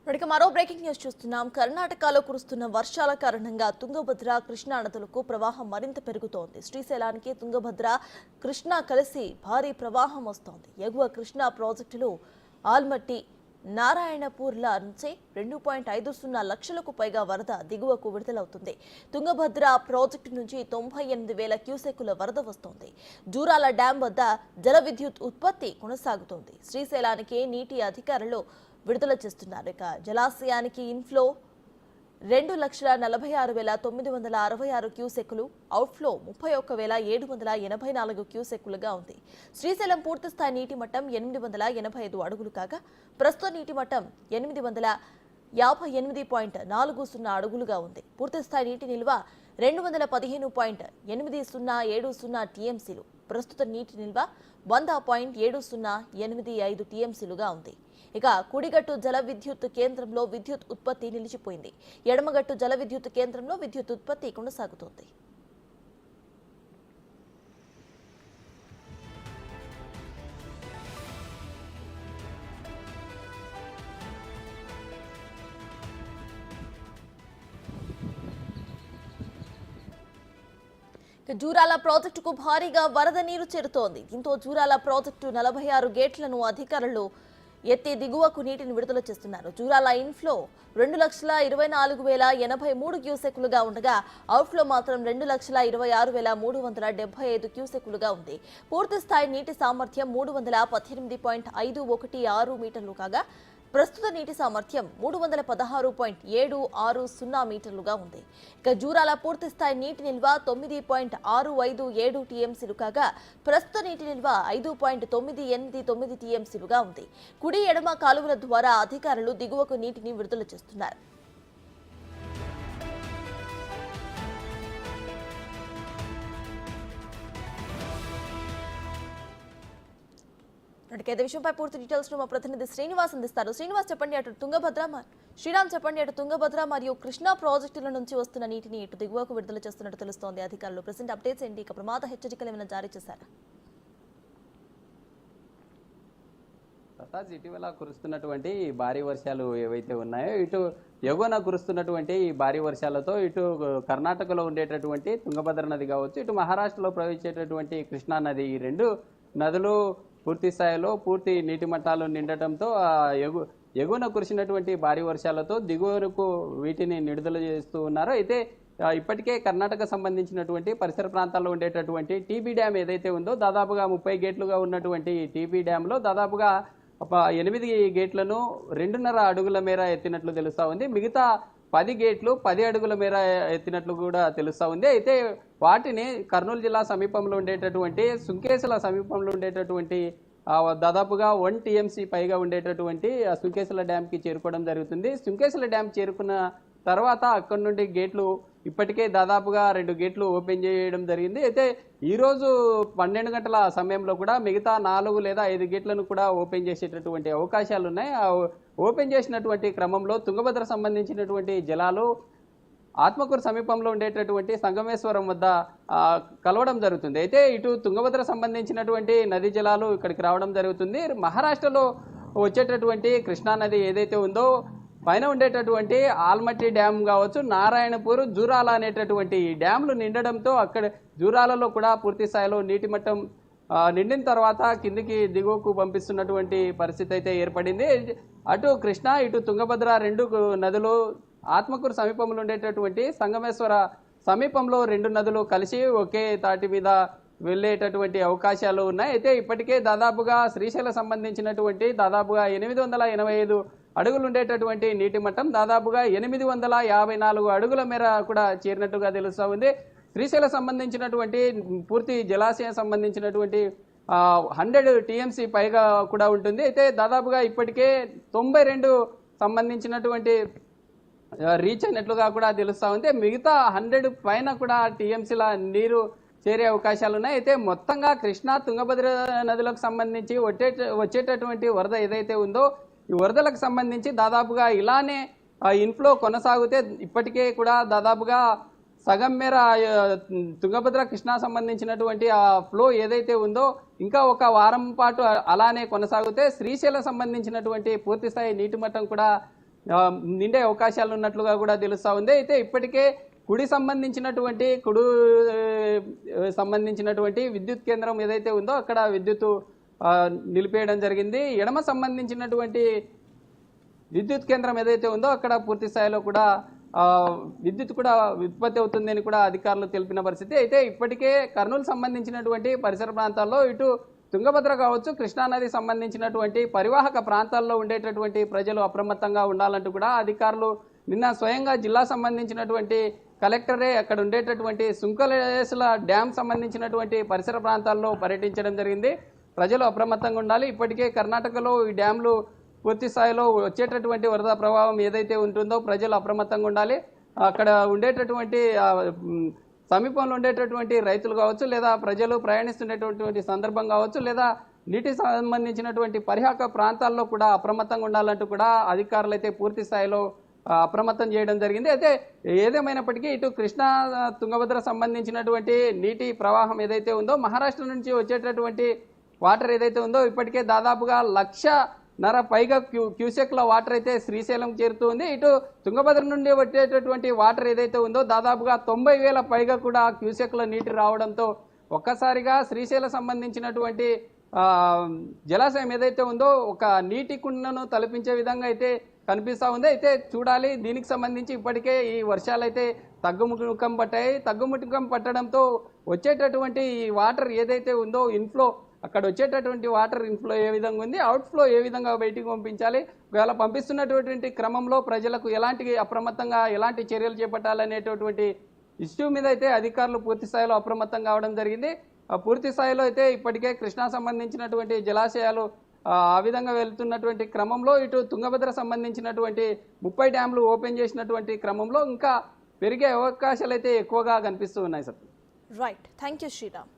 మరో breaking news చూస్తున్నాం. కర్ణాటకలో కురుస్తున్న వర్షాల కారణంగా తుంగభద్ర కృష్ణా నదులకు ప్రవాహం మరింత పెరుగుతోంది. శ్రీశైలానికి తుంగభద్ర కృష్ణా కలిసి భారీ ప్రవాహం వస్తోంది. ఎగువ కృష్ణా ప్రాజెక్టులు ఆల్మట్టి నారాయణపూర్ల నుంచి 2.50 లక్షలకు పైగా వరద దిగువకు విడుదలవుతుంది. తుంగభద్ర ప్రాజెక్టు నుంచి 98,000 క్యూసెక్కుల వరద వస్తోంది. జూరాల డ్యాం వద్ద జల విద్యుత్ ఉత్పత్తి కొనసాగుతోంది. శ్రీశైలానికి నీటి అధికారులు విడుదల చేస్తున్నారు. ఇక జలాశయానికి ఇన్ఫ్లో 2,46,966 క్యూసెక్కులు, అవుట్ఫ్లో 31,784 క్యూసెక్కులుగా ఉంది. శ్రీశైలం పూర్తిస్థాయి నీటి మట్టం 885 అడుగులు కాగా ప్రస్తుత నీటి మట్టం 858.40 అడుగులుగా ఉంది. పూర్తిస్థాయి నీటి నిల్వ 215.8070 టీఎంసీలు. ప్రస్తుత నీటి నిల్వ 100.7085 టీఎంసీలుగా ఉంది. ఇక కుడిగట్టు జల విద్యుత్ కేంద్రంలో విద్యుత్ ఉత్పత్తి నిలిచిపోయింది. ఎడమగట్టు జల విద్యుత్ కేంద్రంలో విద్యుత్ ఉత్పత్తి కొనసాగుతోంది. జూరాల ప్రాజెక్టుకు భారీగా వరద నీరు చేరుతోంది. దీంతో జూరాల ప్రాజెక్టు 46 గేట్లను అధికారులు ఎత్తి దిగువకు నీటిని విడుదల చేస్తున్నారు. జూరాల ఇన్ఫ్లో 2,24,083 క్యూసెక్కులుగా ఉండగా అవుట్ఫ్లో మాత్రం 2,26,375 క్యూసెక్కులుగా ఉంది. పూర్తి స్థాయి నీటి సామర్థ్యం 318.5160 మీటర్లు కాగా ప్రస్తుత నీటి సామర్థ్యం 316.760 మీటర్లుగా ఉంది. ఇక జూరాల పూర్తి స్థాయి నీటి నిల్వ 9.657 టీఎంసీలు కాగా ప్రస్తుత నీటి నిల్వ 5.989 టీఎంసీలుగా ఉంది. కుడి ఎడమ కాలువల ద్వారా అధికారులు దిగువకు నీటిని విడుదల చేస్తున్నారు. విషయంపై పూర్తి డీటెయిల్స్ మా ప్రతినిధి శ్రీనివాస్ అందిస్తారు. శ్రీనివాస్ చెప్పండి, అటు తుంగభద్ర శ్రీరామ్ చెప్పండి, అటు తుంగభద్ర మరియు కృష్ణా ప్రాజెక్టుల నుంచి వస్తున్న నీటిని ఇటు దిగువకు విడుదల చేస్తున్నట్టు తెలుస్తోంది. అధికారులు ప్రెసెంట్ అప్డేట్స్ ఏంటి? ఇక ప్రమాద హెచ్చరికలు ఏమైనా జారీ చేశారా? ఇటీవల కురుస్తున్నటువంటి భారీ వర్షాలు ఏవైతే ఉన్నాయో ఇటు ఎగువన కురుస్తున్నటువంటి ఈ భారీ వర్షాలతో ఇటు కర్ణాటకలో ఉండేటటువంటి తుంగభద్ర నది కావచ్చు, ఇటు మహారాష్ట్రలో ప్రవహించేటటువంటి కృష్ణా నది, ఈ రెండు నదులు పూర్తి స్థాయిలో పూర్తి నీటి మట్టాలు నిండటంతో ఎగువన కురిసినటువంటి భారీ వర్షాలతో దిగువనకు వీటిని విడుదల చేస్తూ ఉన్నారు. అయితే ఇప్పటికే కర్ణాటక సంబంధించినటువంటి పరిసర ప్రాంతాల్లో ఉండేటటువంటి టీబీ డ్యామ్ ఏదైతే ఉందో దాదాపుగా 30 గేట్లుగా ఉన్నటువంటి టీబీ డ్యాంలో దాదాపుగా 8 గేట్లను 2.5 అడుగుల మేర ఎత్తినట్లు తెలుస్తా ఉంది. మిగతా 10 గేట్లు 10 అడుగుల మేర ఎత్తినట్లు కూడా తెలుస్తా ఉంది. అయితే వాటిని కర్నూలు జిల్లా సమీపంలో ఉండేటటువంటి సుంకేశల సమీపంలో ఉండేటటువంటి దాదాపుగా 1 టీఎంసీ పైగా ఉండేటటువంటి సుంకేశల డ్యాంకి చేరుకోవడం జరుగుతుంది. సుంకేశల డ్యామ్ చేరుకున్న తర్వాత అక్కడి నుండి గేట్లు ఇప్పటికే దాదాపుగా 2 గేట్లు ఓపెన్ చేయడం జరిగింది. అయితే ఈరోజు 12 గంటల సమయంలో కూడా మిగతా 4 లేదా 5 గేట్లను కూడా ఓపెన్ చేసేటటువంటి అవకాశాలు ఉన్నాయి. ఓపెన్ చేసినటువంటి క్రమంలో తుంగభద్ర సంబంధించినటువంటి జలాలు ఆత్మకూరు సమీపంలో ఉండేటటువంటి సంగమేశ్వరం వద్ద కలవడం జరుగుతుంది. అయితే ఇటు తుంగభద్ర సంబంధించినటువంటి నదీ జలాలు ఇక్కడికి రావడం జరుగుతుంది. మహారాష్ట్రలో వచ్చేటటువంటి కృష్ణా నది ఏదైతే ఉందో పైన ఉండేటటువంటి ఆల్మట్టి డ్యామ్ కావచ్చు, నారాయణపూర్, జూరాల అనేటటువంటి ఈ డ్యాంలు నిండడంతో అక్కడ జూరాలలో కూడా పూర్తి స్థాయిలో నీటి మట్టం నిండిన తర్వాత కిందికి దిగువకు పంపిస్తున్నటువంటి పరిస్థితి అయితే ఏర్పడింది. అటు కృష్ణా ఇటు తుంగభద్ర రెండు నదులు ఆత్మకూరు సమీపంలో ఉండేటటువంటి సంగమేశ్వర సమీపంలో 2 నదులు కలిసి ఒకే తాటి మీద వెళ్ళేటటువంటి అవకాశాలు ఉన్నాయి. అయితే ఇప్పటికే దాదాపుగా శ్రీశైల సంబంధించినటువంటి దాదాపుగా 885 అడుగులు ఉండేటటువంటి నీటి మట్టం దాదాపుగా 854 అడుగుల మేర కూడా చేరినట్టుగా తెలుస్తూ ఉంది. శ్రీశైలం సంబంధించినటువంటి పూర్తి జలాశయం సంబంధించినటువంటి 100 టీఎంసీ పైగా కూడా ఉంటుంది. అయితే దాదాపుగా ఇప్పటికే 92 సంబంధించినటువంటి రీచ్ అయినట్లుగా కూడా తెలుస్తూ ఉంది. మిగతా 100 పైన కూడా టీఎంసీల నీరు చేరే అవకాశాలు ఉన్నాయి. అయితే మొత్తంగా కృష్ణా తుంగభద్ర నదులకు సంబంధించి వచ్చేటటువంటి వరద ఏదైతే ఉందో ఈ వరదలకు సంబంధించి దాదాపుగా ఇలానే ఇన్ఫ్లో కొనసాగితే ఇప్పటికే కూడా దాదాపుగా సగం మేర తుంగభద్ర కృష్ణా సంబంధించినటువంటి ఆ ఫ్లో ఏదైతే ఉందో ఇంకా ఒక వారం పాటు అలానే కొనసాగితే శ్రీశైలం సంబంధించినటువంటి పూర్తి స్థాయి నీటి మట్టం కూడా నిండే అవకాశాలు ఉన్నట్లుగా కూడా తెలుస్తా ఉంది. అయితే ఇప్పటికే కుడి సంబంధించినటువంటి విద్యుత్ కేంద్రం ఏదైతే ఉందో అక్కడ విద్యుత్ నిలిపేయడం జరిగింది. ఎడమ సంబంధించినటువంటి విద్యుత్ కేంద్రం ఏదైతే ఉందో అక్కడ పూర్తి స్థాయిలో కూడా విద్యుత్ కూడా ఉత్పత్తి అవుతుందని కూడా అధికారులు తెలిపిన పరిస్థితి. అయితే ఇప్పటికే కర్నూలు సంబంధించినటువంటి పరిసర ప్రాంతాల్లో ఇటు తుంగభద్ర కావచ్చు, కృష్ణానది సంబంధించినటువంటి పరివాహక ప్రాంతాల్లో ఉండేటటువంటి ప్రజలు అప్రమత్తంగా ఉండాలంటూ కూడా అధికారులు నిన్న స్వయంగా జిల్లా సంబంధించినటువంటి కలెక్టరే అక్కడ ఉండేటటువంటి సుంకలేసుల డ్యామ్ సంబంధించినటువంటి పరిసర ప్రాంతాల్లో పర్యటించడం జరిగింది. ప్రజలు అప్రమత్తంగా ఉండాలి. ఇప్పటికే కర్ణాటకలో ఈ డ్యాంలు పూర్తి స్థాయిలో వచ్చేటటువంటి వరద ప్రభావం ఏదైతే ఉంటుందో ప్రజలు అప్రమత్తంగా ఉండాలి. అక్కడ ఉండేటటువంటి సమీపంలో ఉండేటటువంటి రైతులు కావచ్చు, లేదా ప్రజలు ప్రయాణిస్తుండేటటువంటి సందర్భం కావచ్చు, లేదా నీటికి సంబంధించినటువంటి పరిహాక ప్రాంతాల్లో కూడా అప్రమత్తంగా ఉండాలంటూ కూడా అధికారులు అయితే పూర్తి స్థాయిలో అప్రమత్తం చేయడం జరిగింది. అయితే ఏదేమైనప్పటికీ ఇటు కృష్ణా తుంగభద్ర సంబంధించినటువంటి నీటి ప్రవాహం ఏదైతే ఉందో మహారాష్ట్ర నుంచి వచ్చేటటువంటి వాటర్ ఏదైతే ఉందో ఇప్పటికే దాదాపుగా 1,500,000 పైగా క్యూసెక్ల వాటర్ అయితే శ్రీశైలం చేరుతుంది. ఇటు తుంగభద్ర నుండి వచ్చేటటువంటి వాటర్ ఏదైతే ఉందో దాదాపుగా 90,000 పైగా కూడా క్యూసెక్ల నీటి రావడంతో ఒక్కసారిగా శ్రీశైలం సంబంధించినటువంటి జలాశయం ఏదైతే ఉందో ఒక నీటి కుండను తలపించే విధంగా అయితే కనిపిస్తూ ఉంది. అయితే చూడాలి, దీనికి సంబంధించి ఇప్పటికే ఈ వర్షాలు అయితే తగ్గుముఖం పట్టాయి. తగ్గుముఖం పట్టడంతో వచ్చేటటువంటి ఈ వాటర్ ఏదైతే ఉందో ఇన్ఫ్లో, అక్కడ వచ్చేటటువంటి వాటర్ ఇన్ఫ్లో ఏ విధంగా ఉంది, అవుట్ఫ్లో ఏ విధంగా బయటికి పంపించాలి, ఒకవేళ పంపిస్తున్నటువంటి క్రమంలో ప్రజలకు అప్రమత్తంగా ఎలాంటి చర్యలు చేపట్టాలనేటటువంటి ఇష్యూ మీద అయితే అధికారులు పూర్తి స్థాయిలో అప్రమత్తం కావడం జరిగింది. పూర్తి స్థాయిలో అయితే ఇప్పటికే కృష్ణా సంబంధించినటువంటి జలాశయాలు ఆ విధంగా వెళ్తున్నటువంటి క్రమంలో ఇటు తుంగభద్ర సంబంధించినటువంటి 30 డ్యాంలు ఓపెన్ చేసినటువంటి క్రమంలో ఇంకా పెరిగే అవకాశాలు అయితే ఎక్కువగా కనిపిస్తూ ఉన్నాయి. Sir right, thank you Sriram.